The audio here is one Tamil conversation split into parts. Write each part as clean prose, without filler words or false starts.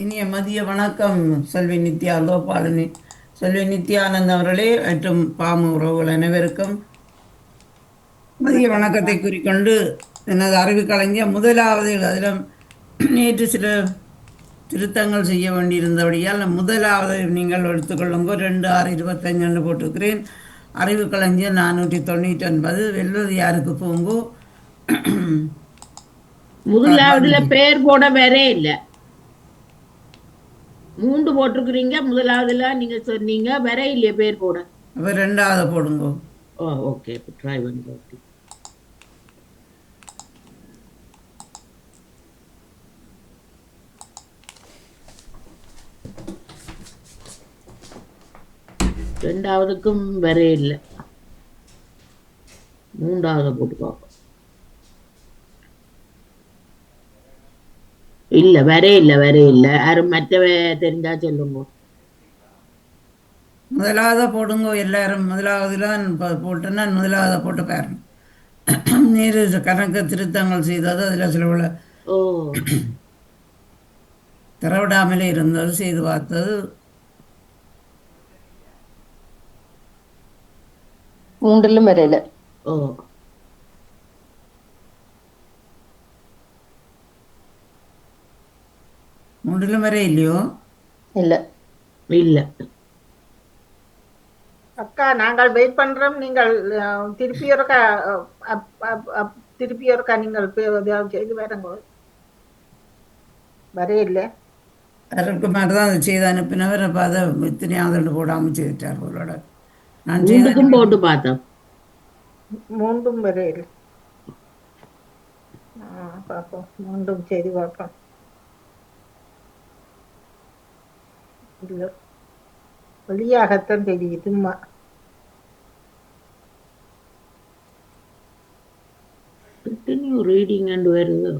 இனிய மதிய வணக்கம். செல்வி நித்யா லோபாலனி, செல்வி நித்யானந்த் அவர்களே மற்றும் பாமு உறவுகள் அனைவருக்கும் மதிய வணக்கம் அக்கா. வணக்கத்தை கூறிக்கொண்டு, எனது அறிவு கலைஞர் முதலாவது அதிலும் நேற்று சில திருத்தங்கள் செய்ய வேண்டியிருந்தபடியால் முதலாவது நீங்கள் எடுத்துக்கொள்ளுங்க. 2625 போட்டிருக்கிறேன். அறிவு கலைஞர் 499 வெல்வது யாருக்கு போங்கோ. முதலாவதுல பேர் போட வரே இல்ல. 3 போட்டிருக்கிறீங்க. முதலாவதுல நீங்க சொன்னீங்க வர இல்லையா பேர் போட. அப்போ ரெண்டாவது போடுங்கோ. ஓ, ஓகே. ட்ரை பண்ணி பார்த்து. ரெண்டாவதுக்கும் வர இல்லை. மூன்றாவது போட்டு பார்ப்போம். இல்ல வர இல்ல, வர இல்ல. யாரும் மற்றவ தெரிஞ்சா சொல்லுங்க. முதலாவதாக போடுங்க. எல்லாரும் முதலாவதுலாம் போட்டேன்னா முதலாவதை போட்டு பாருங்க. நேரு கணக்கு திருத்தங்கள் செய்தது அதில் சில உள்ள ஓ, திறவிடாமலே இருந்தது செய்து பார்த்தது. மூன்றிலும் வரையில. ஓ, மூன்றிலும் வரை இல்லையோ? இல்ல. இல்ல. அக்கா, நாங்கள் வெயிட் பண்றோம். நீங்கள் திருப்பி ஒருக்கா திருப்பி ஒருக்கா நீங்கள் செய்து வரங்க. வரையில்லை. அதற்கு மாதிரி தான் அதை செய்து அனுப்பினவர். அப்போ அதை இத்தனையாவது போடாமல் செய்துட்டார் அவரோட. நான் செய்த மூன்றுக்கும் போட்டு பார்த்தோம். மூன்றும் வரையில்லை. பார்ப்போம், மூன்றும் செய்து பார்ப்போம். இல்லை, வெளியாகத்தான் தெரியுதுமா. கண்டினியூ ரீடிங் அண்ட் வருது.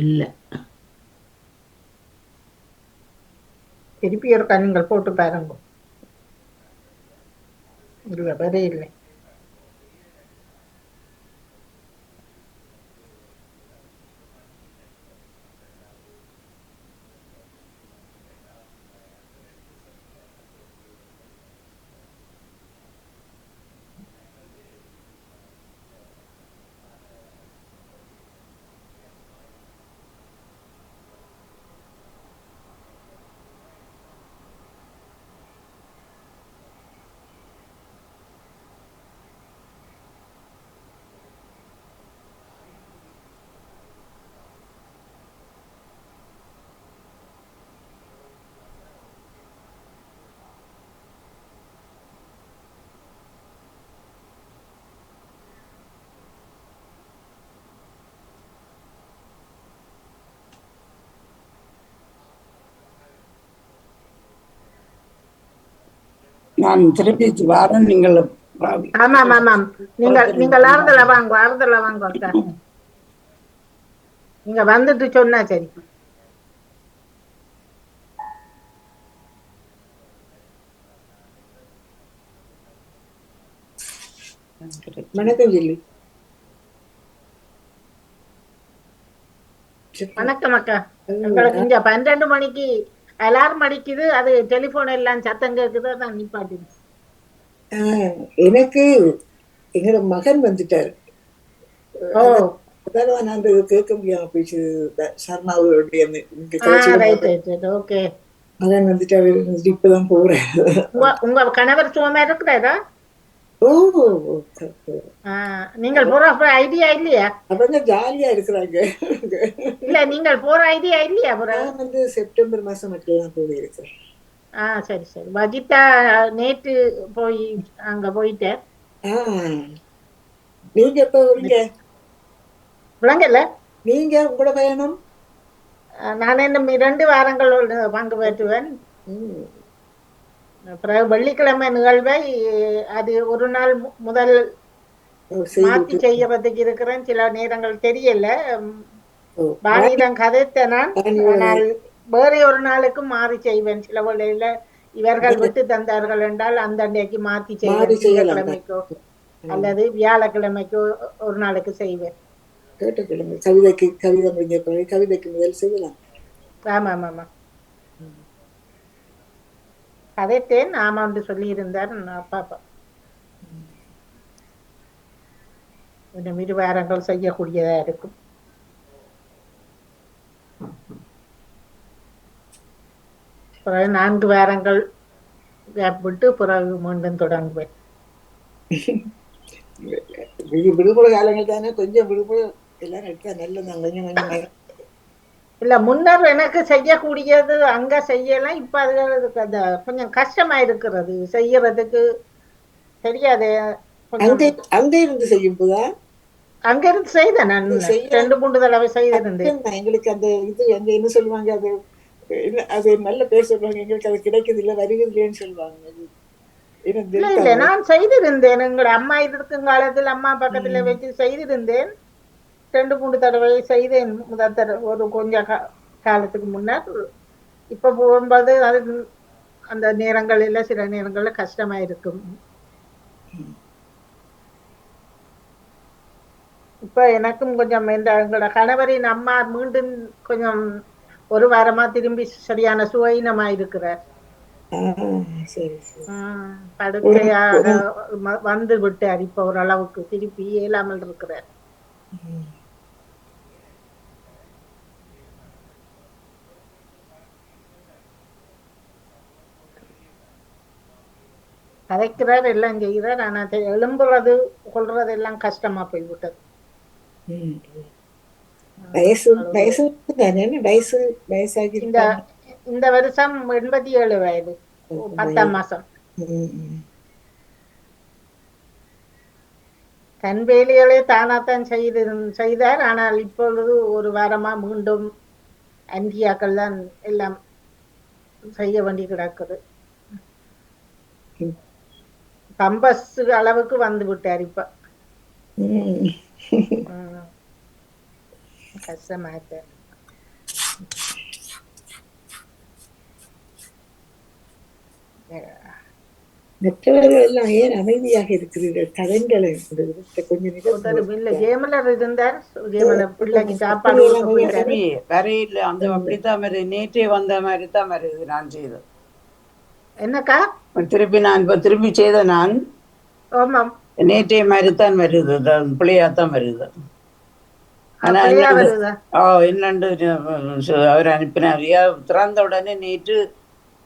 இல்ல. திருப்பி ஒருக்கா நீங்கள் போட்டு பாருங்க. இல்லை, வரையில்லை. நான் திருப்பி வாரம் நீங்கள் ஆமாம் ஆமாம். நீங்கள் ஆறுதல வாங்க அக்கா. நீங்க வந்துட்டு சொன்னா சரி. வணக்கம் ஜில்லி. வணக்கம் அக்கா. உங்களுக்கு இங்க 12 மணிக்கு அலாரம் அடிக்குது. அது டெலிபோன் எல்லாம் சத்தம் கேக்குது. அதான் நிப்பாட்டி. எனக்கு எங்களோட மகன் வந்துட்டாரு. ஓ, அதான் நான் கேட்க முடியாம போயிடுச்சு. சரணாவுடைய ஓகே. மகன் வந்துட்டாரு. இப்பதான் போறேன். உங்க கணவர் சுகமா இருக்கிறாரா? ஓ, நீங்கள் போற ஐடியா இல்லையா? அவங்க ஜாலியா இருக்கிறாங்க. இல்ல, நீங்கள் போற ஐடியா இல்லையா? நான் வந்து செப்டம்பர் மாசம் மட்டும் தான் போயிருக்கேன். சரி சரி. வஜிதா நேற்று போய் அங்க போயிட்டேன். நீங்க எப்ப வரீங்க? விளங்கல. நீங்க உங்களோட பயணம்? நான் இன்னும் 2 வாரங்கள் பங்கு பெற்றுவேன். அப்புறம் வெள்ளிக்கிழமை நிகழ்வை அது ஒரு நாள் முதல் மாத்தி செய்யறதுக்கு இருக்கிறேன். சில நேரங்கள் தெரியல. பாணியிடம் கதைத்த நான், ஆனால் வேற ஒரு நாளுக்கும் மாறி செய்வேன். சில வேளையில இவர்கள் விட்டு தந்தார்கள் என்றால் அந்த அன்றைக்கு மாத்தி செய்வேன், மாறி செய்யலாம் தான். திங்கட்கிழமைக்கோ அல்லது வியாழக்கிழமைக்கோ ஒரு நாளைக்கு செய்வேன். கேட்டுக்கிழமை கவிதைக்கு கவிதை முடிஞ்ச பிறகு கவிதைக்கு முதல் செய்யலாம். ஆமா ஆமா ஆமா, கதைத்தேன் ஆமான்னு சொல்லி இருந்தார் பாப்பா. இன்னும் 2 வாரங்கள் செய்யக்கூடியதா இருக்கும். பிறகு 4 வாரங்கள் கேப் விட்டு பிறகு மீண்டும் தொடங்குவேன். விடுமுறை காலங்கள் தானே, கொஞ்சம் விடுமுறை எல்லாரும் எடுத்தா நல்லது. கொஞ்சம் கொஞ்சம் நேரம். இல்ல முன்னர் எனக்கு செய்யக்கூடியது அங்க செய்யலாம், இப்ப அதுகளுக்கு அந்த கொஞ்சம் கஷ்டமா இருக்கிறது செய்யறதுக்கு. தெரியாது, அங்கே அங்கே இருந்து செய்யும் போதா அங்க இருந்து செய்தேன் நான் 2-3 தடவை செய்திருந்தேன். எங்களுக்கு அந்த இது அங்க என்ன சொல்லுவாங்க, அது அது நல்ல பேர் சொல்லுவாங்க, எங்களுக்கு அது கிடைக்குது இல்ல வருகிறது இல்லைன்னு சொல்லுவாங்க. இல்ல இல்ல நான் செய்திருந்தேன், எங்களோட அம்மா இருக்கும் காலத்தில் அம்மா பக்கத்துல வச்சு செய்திருந்தேன். 2-3 தடவை செய்தேன் முதல் தடவை ஒரு கொஞ்ச காலத்துக்கு முன்னர். இப்ப போகும்போது அது அந்த நேரங்களில் சில நேரங்கள்ல கஷ்டமா இருக்கும். இப்ப எனக்கும் கொஞ்சம் எங்களோட கணவரின் அம்மா மீண்டும் கொஞ்சம் ஒரு வாரமா திரும்பி சரியான சுயினமா இருக்கிறார். படுக்கையாக வந்து விட்டார், இப்ப ஓரளவுக்கு திருப்பி இயலாமல் இருக்கிறார். கதைக்கிறார், எல்லாம் செய்கிறார். ஆனா எழும்புறது கொள்றது எல்லாம் கஷ்டமா போய்விட்டது. இந்த வருஷம் 87 வயது, 10ஆம் மாசம். தன் வேலைகளை தானாத்தான் செய்தார். ஆனால் இப்பொழுது ஒரு வாரமா மீண்டும் அன்றியாக்கள் தான் எல்லாம் செய்ய வேண்டி கிடக்குது. கம்பஸ் அளவுக்கு வந்து விட்டார் இப்ப. கஷ்டமாயிட்ட. மற்றவர்கள் எல்லாம் ஏன் அமைதியாக இருக்கிறீர்கள்? கதைங்களை கொஞ்சம் ஜெயமலர் இருந்தார், ஜெயமலர் பிள்ளைக்கு சாப்பாடு வரையில அந்த அப்படித்தான் வருது. நேற்றே வந்த மாதிரி தான் வருது நான் செய்தது. என்னக்கா திருப்பி நான் இப்ப திரும்பி செய்த நான் நேற்றைய மாதிரி தான் வருது, பிள்ளையாத்தான் வருது. ஆனா என்னண்டு அவர் அனுப்பினார், திறந்த உடனே நேற்று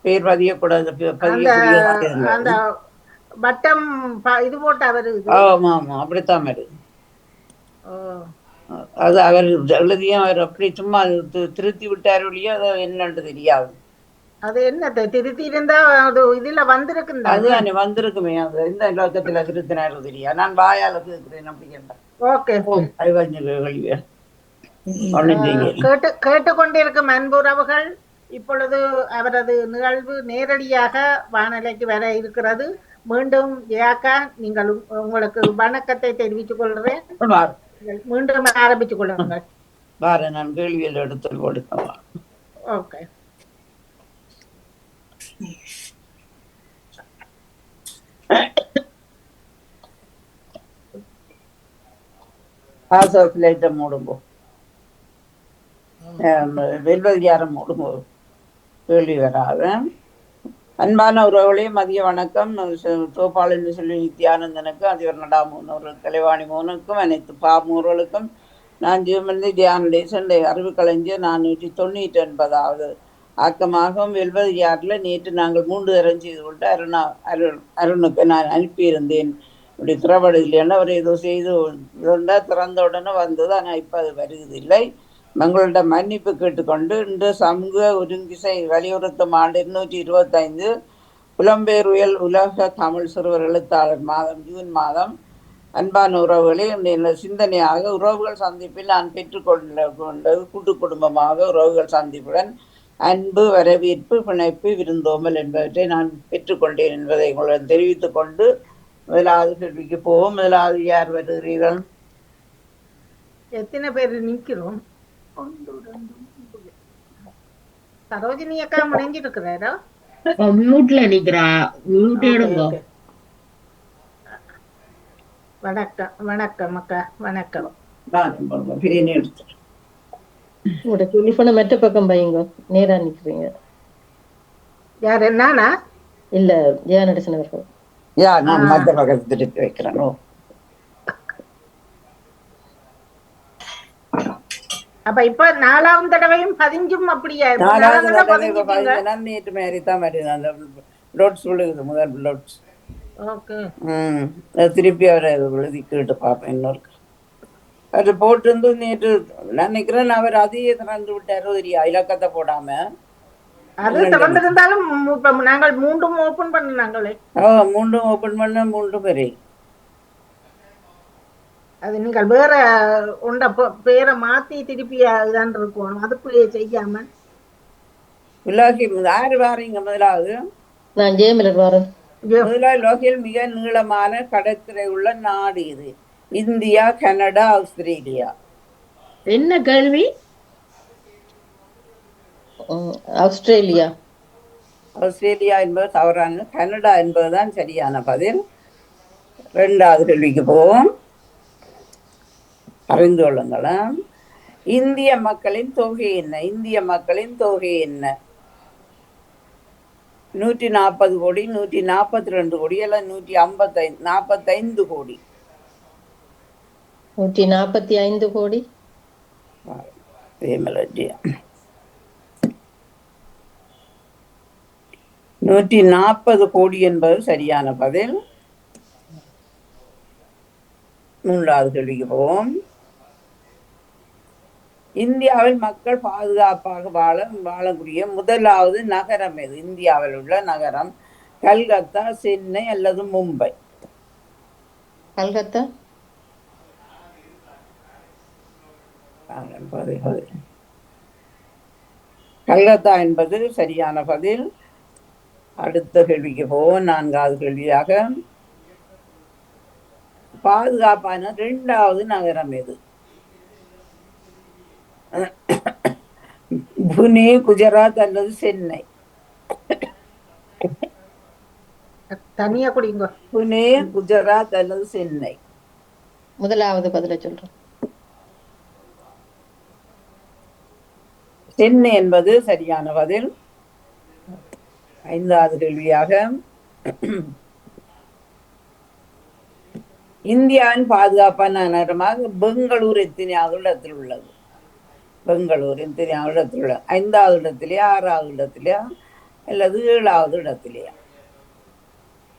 பேர் பதியக்கூடாது, அந்த பட்டம் இது போட்டு அவரு. ஆமா ஆமா அப்படித்தான் வருது. அது அவர் எழுதியும் அவர் அப்படி சும்மா திருத்தி விட்டார் ஒழிய அது என்னன்னு தெரியாது. அது என்ன திருத்தி இருந்தா அது இதுல வந்திருக்கு, அதுதானே வந்திருக்குமே. அது இந்த லோகத்துல திருத்தினாரு தெரியா, நான் வாயால திருக்கிறேன் அப்படி கேட்டேன். ஓகே, அது கொஞ்சம் கேட்டுக்கொண்டிருக்கும் அன்புறவுகள், இப்பொழுது அவரது நிகழ்வு நேரடியாக வானொலிக்கு வர இருக்கிறது. மீண்டும் ஜெயாக்கா, நீங்கள் உங்களுக்கு வணக்கத்தை தெரிவித்துக் கொள்றேன். மீண்டும் ஆரம்பித்துக் கொள்ளுங்கள். நான் கேள்வியில் எடுத்து கொடுக்கலாம். ஓகே. மூடும்போ வெல்வதிகாரம் மூடும்போ கேள்வி வராது. அன்பான உறவுகளையும் மதிய வணக்கம். தோப்பாளன்னு சொல்லி நித்யானந்தனுக்கு, அதிபர் நடாமூனூர் கலைவாணி மோனுக்கும், அனைத்து பாமூர்களுக்கும் நான் ஜீவமந்தி தியான தேசன் அறிவு கலைஞர் 499வது ஆக்கமாகவும் வெல்வதிகாரில் நேற்று நாங்கள் 3 தரம் செய்து கொண்டு அருணுக்கு நான் அனுப்பியிருந்தேன். இப்படி திறப்படு இல்லைன்னா அவர் ஏதோ செய்து திறந்த உடனே வந்தது. ஆனால் இப்போ அது வருவதில்லை. மங்களோட மன்னிப்பு கேட்டுக்கொண்டு இன்று சமூக ஒருங்கிசை வலியுறுத்தும் ஆண்டு 225 புலம்பெயர்வியல் உலக தமிழ் சிறுவர் எழுத்தாளர் மாதம், ஜூன் மாதம். அன்பான உறவுகளே, இந்த சிந்தனையாக உறவுகள் சந்திப்பில் நான் பெற்றுக்கொண்டது கூட்டு குடும்பமாக உறவுகள் சந்திப்புடன் அன்பு, வரவேற்பு, பிணைப்பு, விருந்தோம்பல் என்பவற்றை நான் பெற்றுக்கொண்டேன் என்பதை உங்களுடன் தெரிவித்துக் கொண்டு முதலாவது கேள்விக்கு போவோம். முதலாவது யார் வருகிறீர்கள்? எத்தனை பேர் நிற்கிறோம்? சரோஜினி அக்கா முடிஞ்சிருக்கிறாரா? மியூட்ல நிக்கிறா, மியூட் ஓகே எடுங்க. ஓகே. வணக்கம் வணக்கம் அக்கா, வணக்கம். பிரியாணி எடுத்து உங்களோட டெலிஃபோனை மெட்ட பக்கம் பையங்க, நேரா நிக்கிறீங்க. யாரு நானா? இல்ல, ஜெயா நடேசன் அவர்கள். யா நான் மற்ற பக்கத்து திருப்பி வைக்கிறேன். அப்ப இப்ப 4வது தடவையும் பதிஞ்சும் அப்படியா? இப்ப 4வது நாலாவது தடவை தடவை இப்ப பதிஞ்சிட்டீங்க. பதிஞ்சனா நேற்று மாதிரி தான் வருது. அந்த லோட்ஸ் விழுகுது, முதல் லோட்ஸ். ஓகே. திருப்பி அவரை எழுதி கேட்டு பார்ப்பேன் இன்னொரு. அவர் போட்டிருந்து நேற்று நினைக்கிறேன் அவர் அதையே திறந்து விட்டாரோ தெரியா, இலக்கத்தை போடாம. அது திறந்திருந்தாலும் இப்ப நாங்கள் மூண்டும் ஓபன் பண்ணினாங்களே. மூண்டும் ஓபன் பண்ண மூண்டும் பெரிய அது நீங்கள் வேற உண்ட பேரை மாத்தி திருப்பி இதான் இருக்கணும், அதுக்குள்ளேயே செய்யாம. உலகி யாரு வாரீங்க முதலாவது? நான் ஜெயமலர் வாரன். முதலாவது உலகில் மிக நீளமான கடற்கரை உள்ள நாடு இது. India, Canada, Australia. என்ன கேள்வி? ஆஸ்திரேலியா. ஆஸ்திரேலியா என்பது தவறான, கனடா என்பதுதான் சரியான பதில். 2வது கேள்விக்கு போவோம், அறிந்து கொள்ளுங்களேன். இந்திய மக்களின் தொகை என்ன? இந்திய மக்களின் தொகை என்ன? 140 கோடி, 142 கோடி, அல்ல 145 கோடி? 145 கோடி. 140 கோடி என்பது சரியான பதில். 3வது கேள்விக்கு போவோம். இந்தியாவில் மக்கள் பாதுகாப்பாக வாழக்கூடிய முதலாவது நகரம் எது? இந்தியாவில் உள்ள நகரம் கல்கத்தா, சென்னை அல்லது மும்பை? கல்கத்தா. கல்கத்தா என்பது சரியான பதில். அடுத்த கேள்விக்கு போவோம். 4வது கேள்வியாக, பாதுகாப்பான 2வது நகரம் எது? புனே, குஜராத் அல்லது சென்னை? தனியா குடிங்க. புனே, குஜராத் அல்லது சென்னை? முதலாவது பதில சொல்றேன். சென்னை என்பது சரியான பதில். 5வது கேள்வியாக, இந்தியாவின் பாதுகாப்பான நகரமாக பெங்களூர் எத்தனையாவது இடத்தில் உள்ளது? பெங்களூர் எத்தனையாவது இடத்தில் உள்ள? 5வது இடத்திலேயா, 6வது இடத்திலேயா அல்லது 7வது இடத்திலேயா?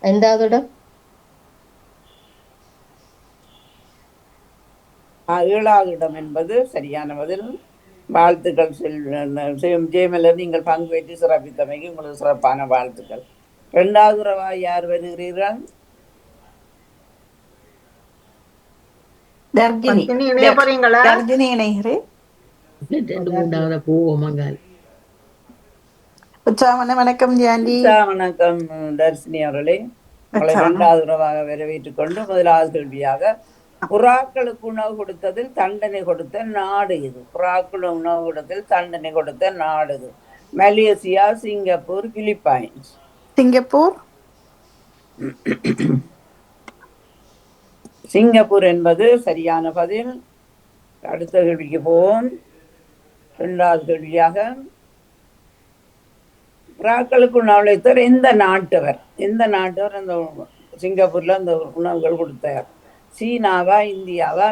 5வது இடம். 7வது இடம் என்பது சரியான பதில். வாழ்த்துக்கள் ஜெயமலர், நீங்கள் பங்கு பெற்று சிறப்பித்தமைக்கு உங்களுக்கு சிறப்பான வாழ்த்துக்கள். 2வது உறவாக யார் வருகிறீர்கள்? இணைய போறீங்களா? வணக்கம் ஜாண்டி. வணக்கம் தர்ஷினி அவர்களே, உங்களை 2வது உறவாக வரவேற்றுக் கொண்டு 1வது கேள்வியாக, புறாக்களுக்கு உணவு கொடுத்ததில் தண்டனை கொடுத்த நாடு இது? புறாக்களுக்கு உணவு கொடுத்ததில் தண்டனை கொடுத்த நாடு இது? Malaysia, Singapore, Philippines? Singapore. Singapore என்பது சரியான பதில். அடுத்த கேள்விக்கு போவோம். 2வது கேள்வியாக, புறாக்களுக்கு உணவளித்தவர் எந்த நாட்டவர்? எந்த நாட்டவர் அந்த சிங்கப்பூர்ல அந்த உணவுகள் கொடுத்தார்? சீனாவா, இந்தியாவா,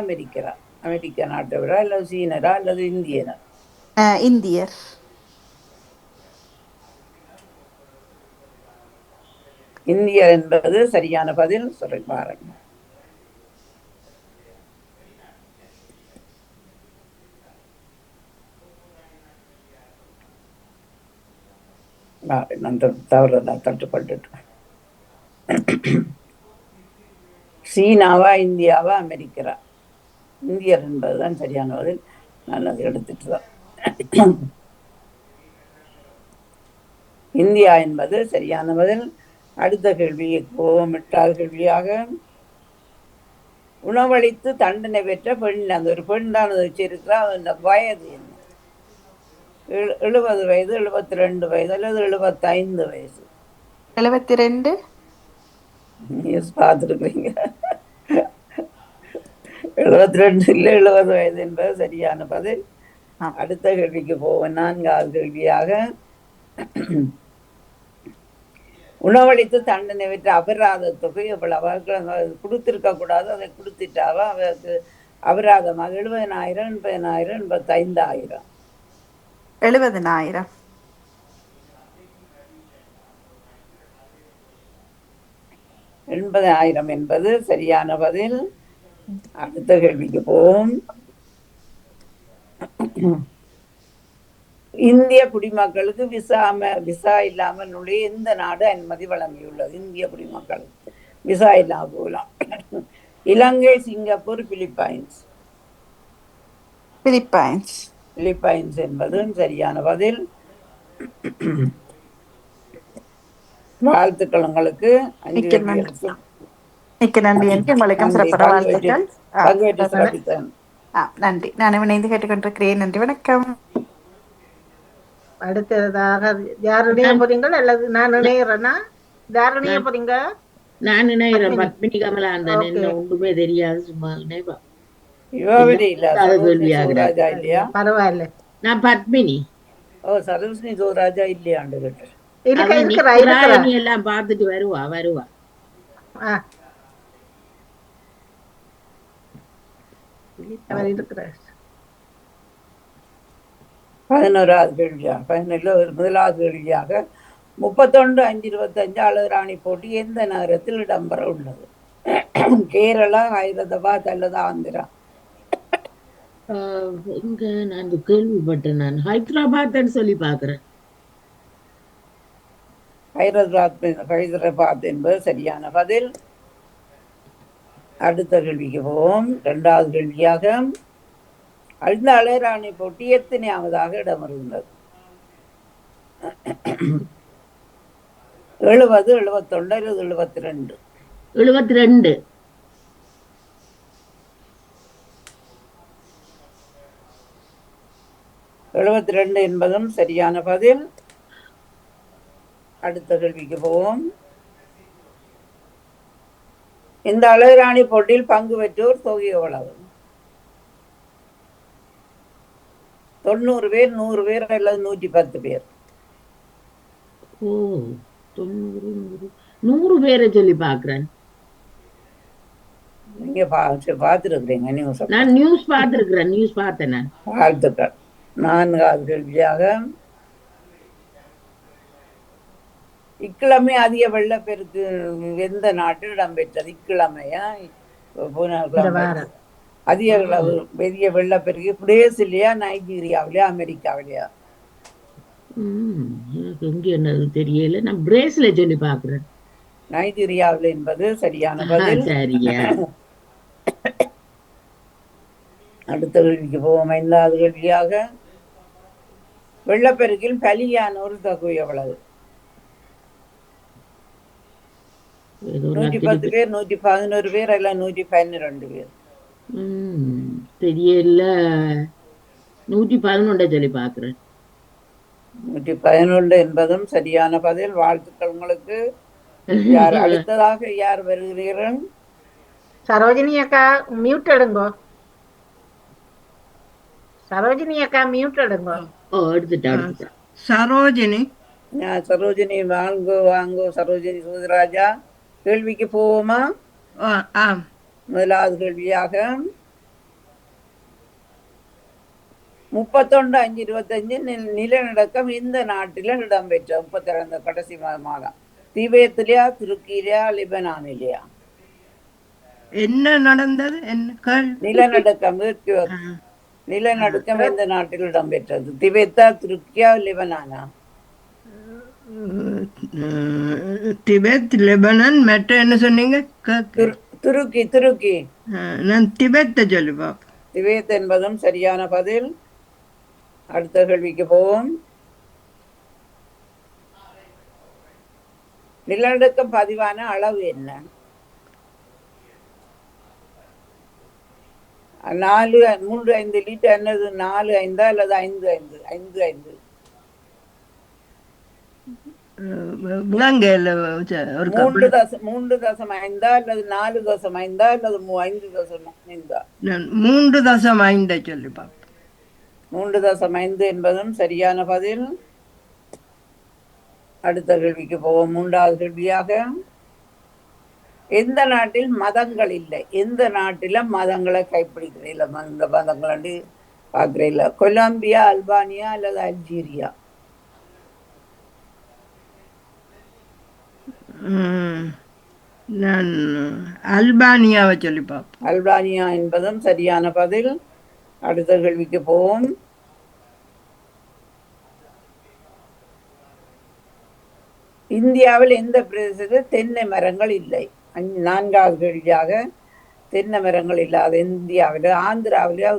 அமெரிக்க நாட்டவரா அல்லது சீனரா அல்லது இந்தியனா? இந்தியர். இந்தியர் என்பது சரியான பதில். சொல்லி பாருங்க. நான் தவறுதான் தட்டுப்பட்டு. சீனாவா, இந்தியாவா, அமெரிக்கரா? இந்தியர் என்பதுதான் சரியான பதில். நான் அதை எடுத்துட்டு தான். இந்தியா என்பது சரியான பதில். அடுத்த கேள்வியை போவோம். 8வது கேள்வியாக, உணவளித்து தண்டனை பெற்ற பெண், அந்த ஒரு பெண் தான் அதை வச்சிருக்கிறா, அந்த வயது என்ன? 70 வயது, 72 வயது அல்லது 75 வயசு. 72. நியூஸ் பார்த்துருக்குறீங்க. 72 இல்லை 70 வயது என்பது சரியான பதில். அடுத்த கேள்விக்கு போவோம். 4வது கேள்வியாக, உணவளித்து தண்டனை பெற்ற அபராத தொகை எவ்வளவு? அவர்கள் கொடுத்திருக்க கூடாது, அதை கொடுத்துட்டாவா அவருக்கு அபராதமாக 70,000, 80,000, 85,000? 70,000. 80,000 என்பது சரியான பதில். அடுத்த கேள்விக்கு போவோம். இந்திய குடிமக்களுக்கு விசா இல்லாமல் நுழைய எந்த நாடு அனுமதி வழங்கியுள்ளது? இந்திய குடிமக்களுக்கு விசா இல்லாமல் போகலாம். இலங்கை, சிங்கப்பூர், பிலிப்பைன்ஸ். பிலிப்பைன்ஸ். பிலிப்பைன்ஸ் என்பது சரியான பதில். வாழ்த்துக்கள் உங்களுக்கு. மிக்க நன்றி என்று உங்களுக்கும் சிறப்பான வாழ்த்துக்கள். நன்றி. நான் இணைந்து கேட்டுக்கொண்டிருக்கிறேன். நன்றி, வணக்கம். அடுத்ததாக யார் இணைய போறீங்க அல்லது நான் இணையறேன்னா? யார் இணைய போறீங்க? நான் இணையறேன். பத்மினி கமலாந்தன். என்ன ஒன்றுமே தெரியாது, சும்மா இணைவா. பரவாயில்ல. நான் பத்மினி. சரோஜினி சோராஜா இல்லையாண்டு கேட்டேன். எல்லாம் பார்த்துட்டு வருவா. 11வது கேள்வியாக, 11வது கேள்வியாக, 31/5/25 அழகுராணி போட்டி எந்த நகரத்தில் இடம்பெற உள்ளது? கேரளா, ஹைதராபாத் அல்லது ஆந்திரா? இங்க நான் கேள்விப்பட்டேன். நான் ஹைதராபாத் சொல்லி பாக்குறேன். ஹைதராபாத் என்பது சரியான பதில். அடுத்த கேள்விக்கு போவோம். 2வது கேள்வியாக, இந்த அழகுராணி போட்டி எத்தனையாவதாக இடம்பெறுகின்றது? 70, 71, 72? 72. 72 என்பதும் சரியான பதில். அடுத்த கேள்விக்கு போவோம். இந்த அழகுராணி போட்டியில் பங்கு பெற்றோர் தொகை எவ்வளவு? 90 பேர், 100 பேர் அல்லது 110 பேர்? 100 பேரை சொல்லி பாக்குறேன். நீங்க பார்த்துருக்கிறீங்க நியூஸ்? நான் நியூஸ் பார்த்துருக்கிறேன். நியூஸ் பார்த்தேன் நான். வாழ்த்துக்கள். 4வது கேள்வியாக, இக்கிழமை அதிக வெள்ளப்பெருக்கு எந்த நாட்டில் இடம்பெற்றது? இக்கிழமையா அதிக பெரிய வெள்ளப்பெருக்கு பிரேசிலியா, நைஜீரியாவிலையா, அமெரிக்காவிலையா? எங்க என்னது தெரியல. நான் பிரேசில சொல்லி பாக்குறேன். நைஜீரியாவில் என்பது சரியான பதில். அடுத்த கேள்விக்கு போவோம். 5வது கேள்வியாக, வெள்ளப்பெருக்கில் பலியானோர் தொகை எவ்வளவு? 110 பேர், 111 பேர் அல்ல 112 பேர்? தெரியல. 111 சொல்லி பாக்குறேன். 111 என்பதும் சரியான பதில். வாழ்த்துக்கள் உங்களுக்கு. அடுத்ததாக யார் வருகிறீர்கள்? சரோஜினி அக்கா மியூட் எடுங்கோ. சரோஜினி அக்கா மியூட் எடுங்கோ. எடுத்துட்டேன். சரோஜினி வாங்கோ. சரோஜினி சூதராஜா, கேள்விக்கு போவோமா? 1வது கேள்வியாக, 31/5/25 நிலநடுக்கம் இந்த நாட்டில இடம்பெற்ற 32 கடைசி மாதம் திபெத்திலையா, துருக்கியிலையா, லிபனானிலையா? என்ன நடந்தது? நிலநடுக்கம் எந்த நாட்டில் இடம்பெற்றது? திபெத்தா, துருக்கியா, லிபனானா? Tibet, Lebanon. மற்ற என்ன சொன்னீங்க? துருக்கி. நான் திபெத்தை சொல்லி பாப்பேன். திபெத் என்பதும் சரியான பதில். அடுத்த கேள்விக்கு போவோம். நிலநடுக்கம் பதிவான அளவு என்ன? 4.35 லிட்டர் அல்லது 4.5 அல்லது 5.5? விலங்கையில் ஒரு மூன்று தசம் 3.5 அல்லது 4.5 அல்லது 5.5 3.5 சொல்லி பார்ப்போம். 3.5 என்பதும் சரியான பதில். அடுத்த கேள்விக்கு போவோம். 3வது கேள்வியாக, எந்த நாட்டில் மதங்கள் இல்லை? எந்த நாட்டில மதங்களை கைப்பிடிக்கிறீங்கள? இந்த மதங்கள் பார்க்குறீங்களா? கொலம்பியா, அல்பானியா அல்லது அல்ஜீரியா? நான் அல்பானியாவை சொல்லி பார்ப்போம். அல்பானியா என்பதும் சரியான பதில். அடுத்த கேள்விக்கு போவோம். இந்தியாவில் எந்த பிரதேசத்தில் தென்னை மரங்கள் இல்லை? 4வது கேள்வியாக, தென்னை மரங்கள் இல்லாத இந்தியாவில் ஆந்திராவிலையா,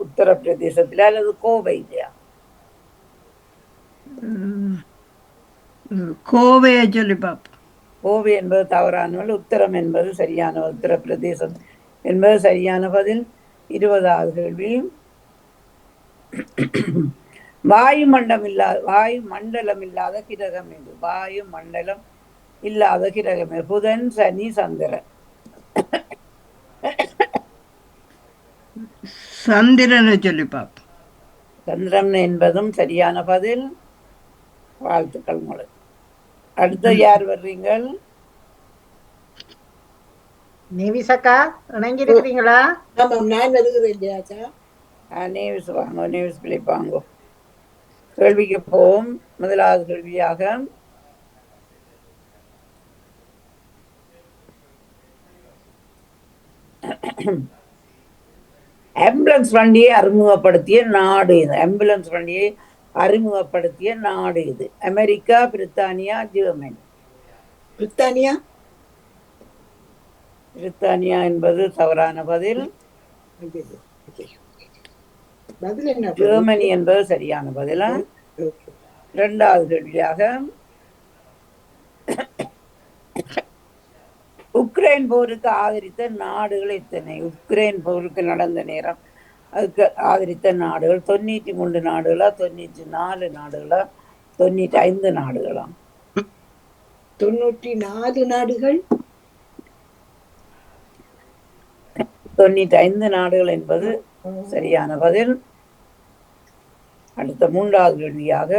உத்தரப்பிரதேசத்தில் அல்லது கோவையிலையா? கோவையை சொல்லி பார்ப்போம். கோவை என்பது தவறானவள். உத்தரம் என்பது சரியான, உத்தரப்பிரதேசம் என்பது சரியான பதில். 20வது கேள்வி, வாயு மண்டலம் இல்லாத கிரகம் எது? வாயு மண்டலம் இல்லாத கிரகம் எது? புதன், சனி, சந்திரன். சந்திரனை சொல்லி பார்ப்போம். சந்திரன் என்பதும் சரியான பதில். வாழ்த்துக்கள் உங்களுக்கு. அடுத்த யார் வர்றீங்கள்? நேவிசக்கா இணைஞ்சிருக்கிறீங்களா? ஆமாம், நான் வருகிறேன் ஜெயாச்சா. நேவிஸ் வாங்க, நேவிஸ் பிழைப்பாங்க. கேள்விக்கு போவோம். முதலாவது கேள்வியாக, ஆம்புலன்ஸ் வண்டியை அறிமுகப்படுத்திய நாடு இது? ஆம்புலன்ஸ் வண்டியை அறிமுகப்படுத்திய நாடு இது? அமெரிக்கா, பிரித்தானியா, ஜெர்மனி? பிரித்தானியா. பிரித்தானியா என்பது தவறான பதில். பதில் என்ன? ஜெர்மனி என்பது சரியான பதிலா? 2வது கேள்வியாக, உக்ரைன் போருக்கு ஆதரித்த நாடுகள் எத்தனை? உக்ரைன் போருக்கு நடந்த நேரம் அதுக்கு ஆதரித்த நாடுகள் 93 நாடுகளா, 94 நாடுகளா, 95 நாடுகளா? 94 நாடுகள். 95 நாடுகள் என்பது சரியான பதில். அடுத்த 3வது கேள்வியாக,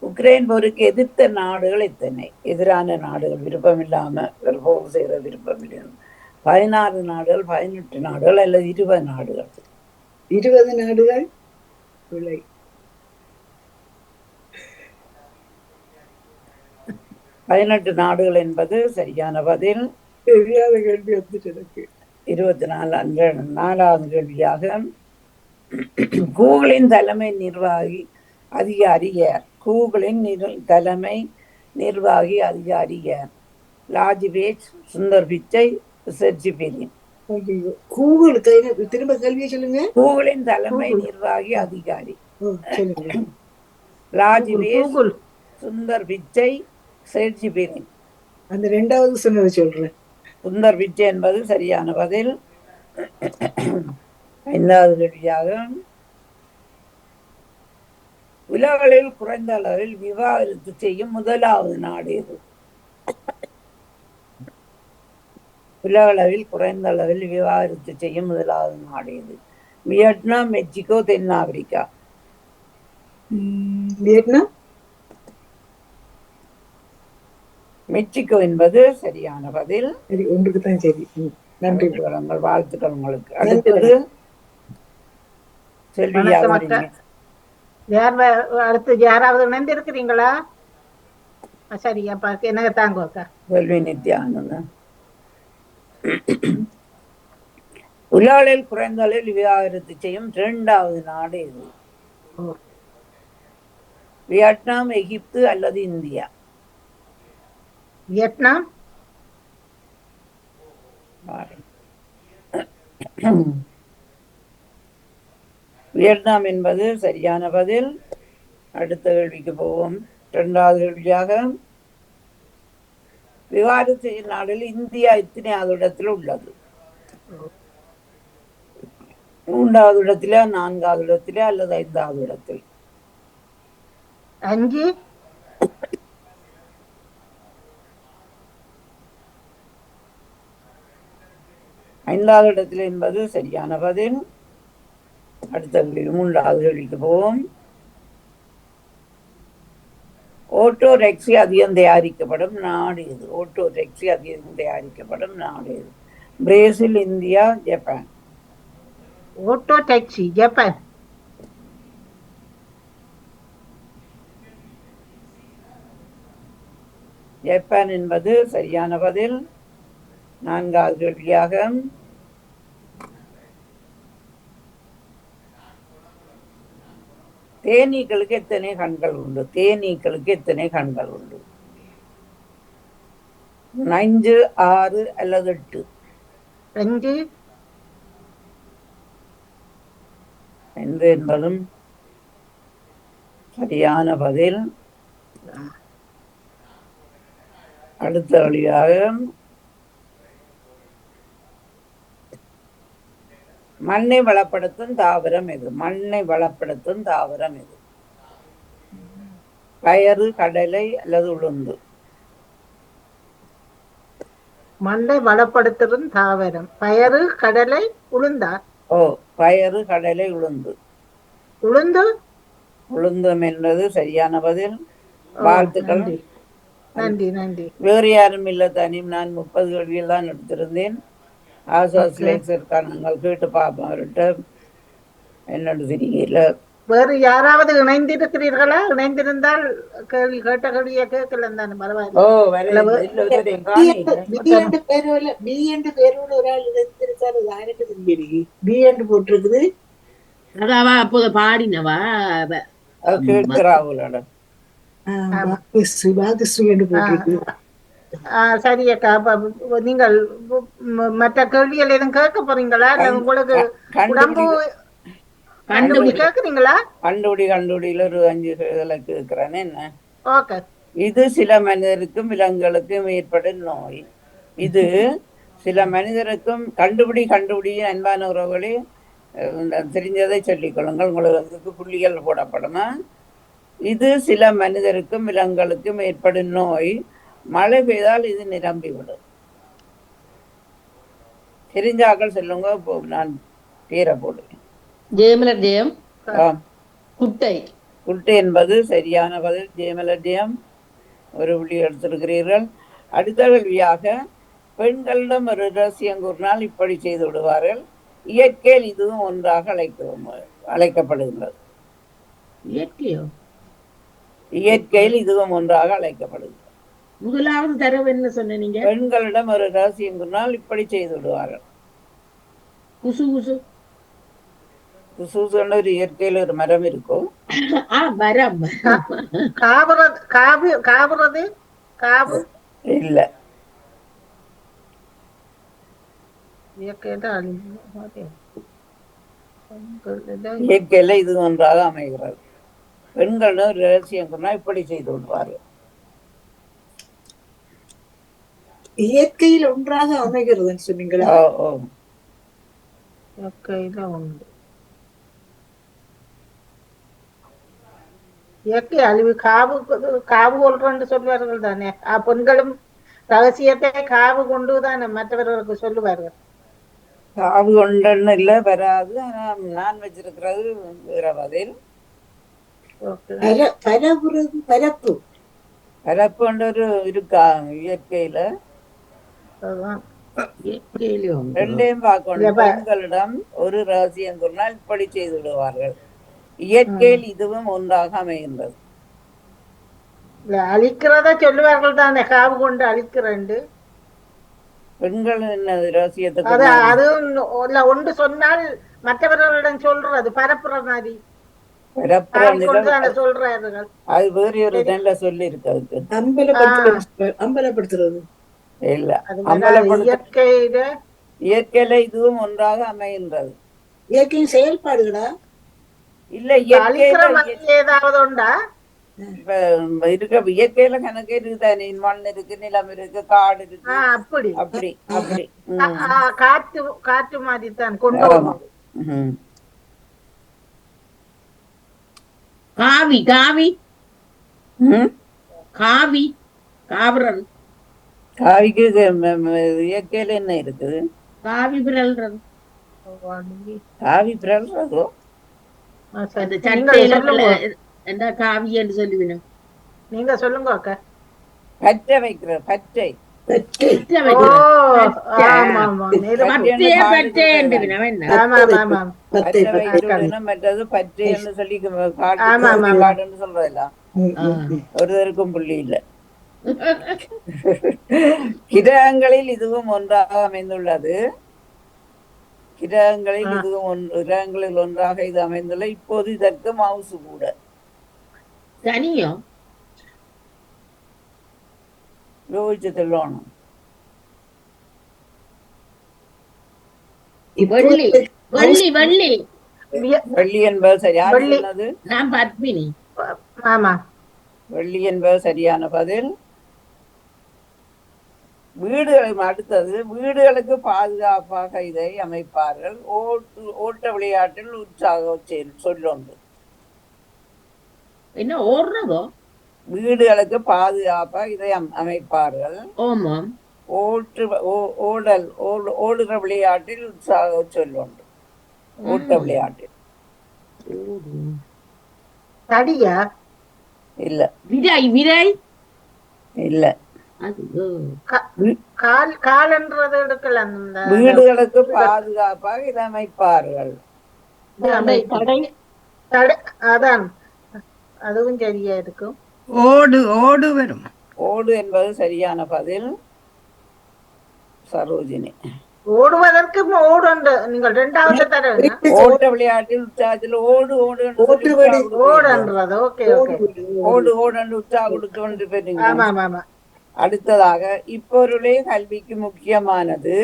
உக்ரைன் போருக்கு எதிர்த்த நாடுகள் எத்தனை? எதிரான நாடுகள், விருப்பம் இல்லாம போர் செய்கிற விருப்பம் இல்லை, 16 நாடுகள், 18 நாடுகள் அல்லது 20 நாடுகள்? 20 நாடுகள். 18 நாடுகள் என்பது சரியான பதில். தெரியாத கேள்வி வந்துட்டு எனக்கு. 4வது கேள்வியாக, கூகுளின் தலைமை நிர்வாகி அதிகாரி யார்? கூகுளின் தலைமை நிர்வாகி அதிகாரி யார்? லாஜிபேஜ், சுந்தர் பிச்சை, ரிசர்ச்சி பெரியன்? கூகுள் திரும்ப கேள்வியை சொல்லுங்க. கூகுளின் தலைமை நிர்வாகி அதிகாரி சொல்லுங்க. லாஜிபேஜ், சுந்தர் பிச்சை, ரிசர்ச்சி பெரியன்? அந்த 2வது சொன்னதை சொல்றேன். சுந்தர் பிச்சை என்பது சரியான பதில். 5வது கேள்வியாக, உலகளில் குறைந்த அளவில் விவாகரத்து செய்யும் முதலாவது நாடு எது? உலகளவில் குறைந்த அளவில் விவாகரத்து செய்யும் முதலாவது நாடு எது? வியட்நாம், மெக்சிகோ, தென்னாப்பிரிக்கா? வியட்நாம். மெக்சிகோ என்பது சரியான பதில். சரி, ஒன்றுக்கு தான் சரி. நன்றி. வாழ்த்துக்கள் உங்களுக்கு. அடுத்தது செல்வியா. அடுத்து யாராவது இணைந்து இருக்கிறீங்களா? சரி, அப்ப என்ன தாங்க அக்கா? செல்வி நித்யானந்தன். உலகில் குறைந்த அளவில் விவாகரத்து செய்யும் 2வது நாடு எது? வியட்நாம், எகிப்து அல்லது இந்தியா? வியட்நாம். வியட்நாம் என்பது சரியான பதில். அடுத்த கேள்விக்கு போவோம். 2வது கேள்வியாக, விவாகரத்து செய்யும் நாடுகள் இந்தியா எத்தனையாவது இடத்துல உள்ளது? 3வது இடத்துல, 4வது இடத்துல அல்லது 5வது இடத்தில்? 5. ஐந்தாவது இடத்தில் என்பது சரியான பதில். அடுத்த கேள்வி, மூன்றாவது கேள்விக்கு போவோம். ஓட்டோரெக்சி அதிகம் தயாரிக்கப்படும் நாடு இது? ஓட்டோரெக்சி அதிகம் தயாரிக்கப்படும் நாடு இது? Brazil, India, Japan? Auto taxi Japan. Japan என்பது சரியான பதில். நான்காவது கேள்வியாக, தேனீக்களுக்கு எத்தனை கண்கள் உண்டு? தேனீக்களுக்கு எத்தனை கண்கள் உண்டு? 5, 6 அல்லது 8? 5. 5 என்பதும் சரியான பதில். அடுத்த வழியாக, மண்ணை வளப்படுத்தும் தாவரம் எது? மண்ணை வளப்படுத்தும் தாவரம் எது? பயறு, கடலை அல்லது உளுந்து? மண்ணை வளப்படுத்தும் தாவரம். பயறு, கடலை, உளுந்தா? ஓ, பயறு, கடலை, உளுந்து. உளுந்து. உளுந்தம் என்பது சரியான பதில். வாழ்த்துக்கள். நன்றி நன்றி. வேறு யாரும் இல்லை தானே? நான் 30 கேள்வியில் தான் எடுத்திருந்தேன். நாங்கள் கேட்டு பார்ப்போம் அவர்கிட்ட. என்னோட தெரியல. வேறு யாராவது இணைந்திருக்கிறீர்களா? இணைந்திருந்தால் கேள்வி கேட்ட கேள்வியை கேட்கல தானே? பரவாயில்ல. ஒரு ஆள் இணைந்திருக்காரு. யாருக்கு தெரியும்? பி என்று போட்டிருக்குது. அதாவா அப்போத பாடினவா கேட்கிறாவோட. வாகஸ்ரீ என்று போட்டிருக்கு. சரி அக்கா. நீங்கள் மற்ற கேள்விகள் எதுவும் கேட்க போறீங்களா? உங்களுக்கு உடம்பு கண்டுபிடி கேக்குறீங்களா? கண்டுபிடியில ஒரு 5 கேட்கிறேன். என்ன? ஓகே. இது சில மனிதருக்கும் விலங்குகளுக்கும் ஏற்படும் நோய். இது சில மனிதருக்கும் கண்டுபிடி அன்பான உறவுகளே தெரிஞ்சதை சொல்லிக் கொள்ளுங்கள். உங்களுக்கு புள்ளிகள் போடப்படுமா? இது சில மனிதருக்கும் விலங்குகளுக்கும் ஏற்படும் நோய். மழை பெய்தால் இது நிரம்பிவிடும். தெரிஞ்சாக்கள் சொல்லுங்க, நான் பேரை போடுவேன். ஜெயமலர் ஜெயம். குட்டை. குட்டை என்பது சரியான பதில். ஜெயமலர் ஜெயம், ஒரு புள்ளி எடுத்திருக்கிறீர்கள். அடுத்த கேள்வியாக, பெண்களிடம் ஒரு ரகசியம் கூறினால் இப்படி செய்து விடுவார்கள். இயற்கையில் இதுவும் ஒன்றாக அழைக்கப்படுகிறது. இயற்கையில் இதுவும் ஒன்றாக அழைக்கப்படுகிறது. முதலாவது தரவு என்ன சொன்னீங்க? பெண்களிடம் ஒரு ரகசியம் கூறினால் இப்படி செய்து விடுவார்கள். குசு குசு. குசூசுன்னு ஒரு இயற்கையில் ஒரு மரம் இருக்கும். மரம். காவுறது இல்ல. இயற்கையில இது ஒன்றாக அமைகிறது. பெண்களிடம் ஒரு ரகசியம் கூறினால் இப்படி செய்து விடுவார்கள். இயற்கையில் ஒன்றாக அமைகிறதுன்னு சொன்னீங்களா? இயற்கை அழிவு. காவு கொள்றன்னு சொல்வார்கள் தானே? பெண்களும் ரகசியத்தை காவு கொண்டுதானே மற்றவர்களுக்கு சொல்லுவார்கள். காவு கொண்டன்னு இல்ல, வராது. நான் வச்சிருக்கிறது வேற பதில். பரப்பு. பரப்பு ஒரு இருக்கா இயற்கையில? ரெண்டையும் பார்க்கணும். பெண்களிடம் ஒரு ரகசியம் கூறினால் இப்படி செய்து விடுவார்கள். இயற்கையில் இதுவும் ஒன்றாக அமைகின்றது. அழிக்கிறத சொல்லுவார்கள் தானே, காவு கொண்டு அழிக்கிறேன். பெண்கள் என்ன ரகசியத்தை அது ஒன்று சொன்னால் மற்றவர்களிடம் சொல்றது பரப்புற மாதிரி. சொல்றார்கள். அது வேறு ஒரு நல்ல சொல்லி இருக்கு. அதுக்கு அம்பலப்படுத்துறது இல்ல. இயற்கையில இதுவும் ஒன்றாக அமைகின்றது. இயற்கையின் செயல்பாடுகளா? இல்ல, இயற்கையில ஏதாவது உண்டா? இருக்க இயற்கையில கணக்கு இருக்குதானே? மண் இருக்கு, நிலம் இருக்கு, காடு இருக்கு. அப்படி அப்படி அப்படி காற்று மாதிரி தான் கொண்டு. காவி காவி காவி காவிரன் காவிக்கு இயற்கையில என்ன இருக்குது? காவி பிறல்றது காவி பிறல்றதோ? அந்த சட்டையில என்ன காவி என்று சொல்லுவினோம். நீங்க சொல்லுங்க அக்கா. பற்ற வைக்கிற பற்றை. மற்றது பற்றைன்னு சொல்லி காடுன்னு சொல்றதெல்லாம் ஒருவருக்கும் புள்ளி இல்லை. கிரகங்களில் இதுவும் ஒன்றாக அமைந்துள்ளது. கிரகங்களில் இதுவும் கிரகங்களில் ஒன்றாக இது அமைந்துள்ள. இப்போது இதற்கு மவுசு கூட தனியோ யோசிச்சு சொல்லணும். வெள்ளி வெள்ளி வெள்ளி வெள்ளி என்பது சரியான சொன்னது. நான் பத்மினி. ஆமா, வெள்ளி என்பது சரியான பதில். வீடுகளுக்கு அடுத்தது வீடுகளுக்கு பாதுகாப்பாக இதை அமைப்பார்கள். ஓட்ட விளையாட்டில் உற்சாக சொல்லொன்று. என்ன ஓடுறதோ? வீடுகளுக்கு பாதுகாப்பாக இதை அமைப்பார்கள். ஆமாம். ஓடுற விளையாட்டில் உற்சாக சொல்லொன்று. ஓட்ட விளையாட்டில் தடியா இல்ல. விரை விரை இல்ல. கால்ன்றது எடுக்கலாம். வீடுகளுக்கு பாதுகாப்பாக இதை அமைப்பார்கள். அதான் அதுவும் சரியா இருக்கும். ஓடு ஓடு வரும். ஓடு என்பது சரியான பதில். சரோஜினி ஓடுவதற்கு ஓடுண்டு. நீங்கள் ரெண்டாவது தடவை ஓட்ட விளையாட்டில் உற்சாகத்தில் ஓடு ஓடு ஓடுன்றது. ஓகே ஓடு ஓடு உற்சாக கொடுத்து கொண்டு போயிருங்க. ஆமா ஆமா. அடுத்ததாக இப்பொருளே கல்விக்கு முக்கியமானது.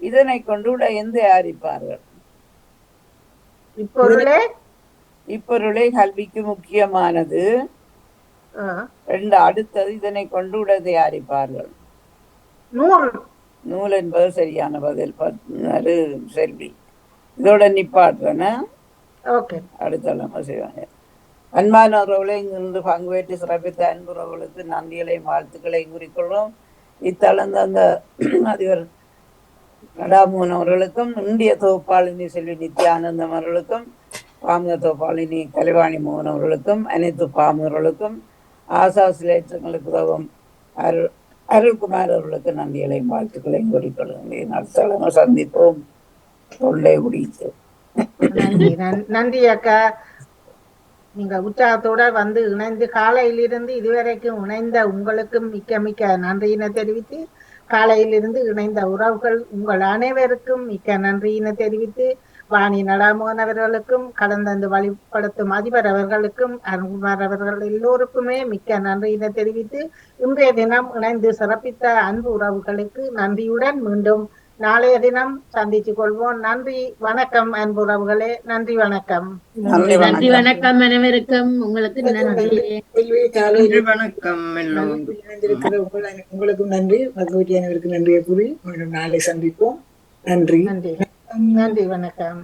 இதனை கொண்டு உடையன் தயாரிப்பார்கள். இப்பொருளே கல்விக்கு முக்கியமானது. அடுத்தது இதனை கொண்டு உடை தயாரிப்பார்கள். நூல் என்பது சரியான பதில். செல்வி இதோட நிப்பாட்டுறேன்னா அடுத்த நம்ம செய்வாங்க. அன்பானவர்களை இங்கிருந்து பங்குபற்றி சிறப்பித்த அன்புறவர்களுக்கு நன்றிகளையும் வாழ்த்துக்களையும் குறிக்கொள்வோம். இத்தளர்ந்த அந்த அதிபர் நடாமோகன் அவர்களுக்கும், இந்திய தொகுப்பாளினி செல்வி நித்யானந்தம் அவர்களுக்கும், பாமுக தொகுப்பாளினி கலைவாணி மோகன் அவர்களுக்கும், அனைத்து பாமுகர்களுக்கும், ஆசா சிலேற்றங்களுக்கு உதவும் அருள்குமார் அவர்களுக்கு நன்றிகளையும் வாழ்த்துக்களையும் கூறிக்கொள்கிறேன். அடுத்த சந்திப்போம். தொல்லை குடித்து நன்றி அக்கா. நீங்க உற்சாகத்தோட வந்து இணைந்து காலையிலிருந்து இதுவரைக்கும் இணைந்த உங்களுக்கும் மிக்க மிக்க நன்றியினை தெரிவித்து, காலையிலிருந்து இணைந்த உறவுகள் உங்கள் அனைவருக்கும் மிக்க நன்றியினை தெரிவித்து, வாணி நடாமோகன் அவர்களுக்கும் கடந்த வழிபடுத்தும் அதிபர் அவர்களுக்கும் அருண்குமார் அவர்கள் எல்லோருக்குமே மிக்க நன்றியினை தெரிவித்து, இன்றைய தினம் இணைந்து சிறப்பித்த அன்பு உறவுகளுக்கு நன்றியுடன் மீண்டும் நாளைய தினம் சந்தித்துக் கொள்வோம். நன்றி வணக்கம் அன்புறவுகளே. நன்றி வணக்கம். நன்றி வணக்கம் அனைவருக்கும். உங்களுக்கு நன்றி. வணக்கம். உங்களுக்கும் நன்றி. பங்குபற்றி அனைவருக்கும் நன்றியை கூறி நாளை சந்திப்போம். நன்றி. நன்றி. நன்றி வணக்கம்.